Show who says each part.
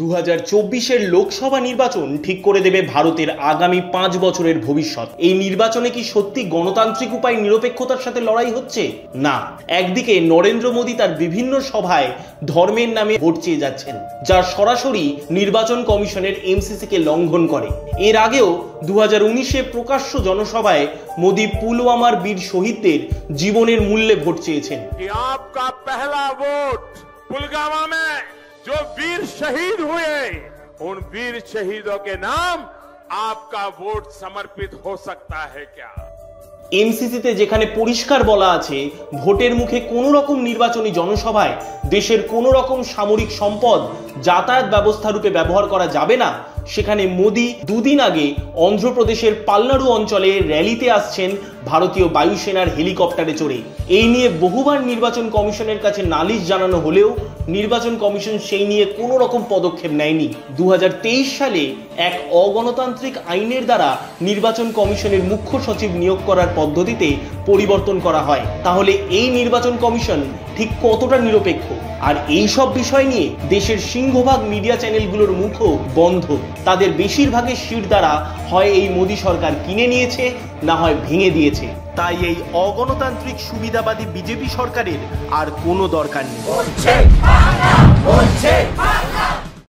Speaker 1: 2024-এর লোকসভা নির্বাচন ঠিক করে দেবে ভারতের আগামী 5 বছরের ভবিষ্যৎ। এই নির্বাচনে কি সত্যি গণতান্ত্রিক উপায়ে নিরপেক্ষতার সাথে লড়াই হচ্ছে? না। একদিকে নরেন্দ্র মোদী তার বিভিন্ন সভায় ধর্মের নামে ভোট চেয়ে যাচ্ছেন, যা সরাসরি নির্বাচন কমিশনের এমসিসিকে লঙ্ঘন করে। এর আগেও 2019-এ প্রকাশ্য জনসভায় মোদী পুলওয়ামার বীর শহীদদের জীবনের মূল্যে ভোট চেয়েছেন।
Speaker 2: आपका पहला वोट पुलवामा में जो वीर शहीद हुए, उन वीर शहीदों के नाम आपका वोट समर्पित हो सकता है क्या?
Speaker 1: এমসিসিতে যেখানে পরিষ্কার বলা আছে ভোটের মুখে কোনো রকম নির্বাচনী জনসভায় দেশের কোনো রকম সামরিক সম্পদ যাতায়াত ব্যবস্থা রূপে ব্যবহার করা যাবে না, সেখানে মোদী দুদিন আগে অন্ধ্রপ্রদেশের পালনাড়ু অঞ্চলে র্যালিতে আসছেন ভারতীয় বায়ুসেনার হেলিকপ্টারে চড়ে। এই নিয়ে বহুবার নির্বাচন কমিশনের কাছে নালিশ জানানো হলেও নির্বাচন কমিশন সেই নিয়ে কোনো রকম পদক্ষেপ নেয়নি। 2023 সালে এক অগণতান্ত্রিক আইনের দ্বারা নির্বাচন কমিশনের মুখ্য সচিব নিয়োগ করার পদ্ধতিতে পরিবর্তন করা হয়। তাহলে এই নির্বাচন কমিশন ঠিক কতটা নিরপেক্ষ? আর এই সব বিষয় নিয়ে দেশের সিংহভাগ মিডিয়া চ্যানেলগুলোর মুখও বন্ধ। তাদের বেশিরভাগের শির দ্বারা হয় এই মোদী সরকার কিনে নিয়েছে, না হয় ভেঙে দিয়েছে। তাই এই অগণতান্ত্রিক সুবিধাবাদী বিজেপি সরকারের আর কোনো দরকার নেই।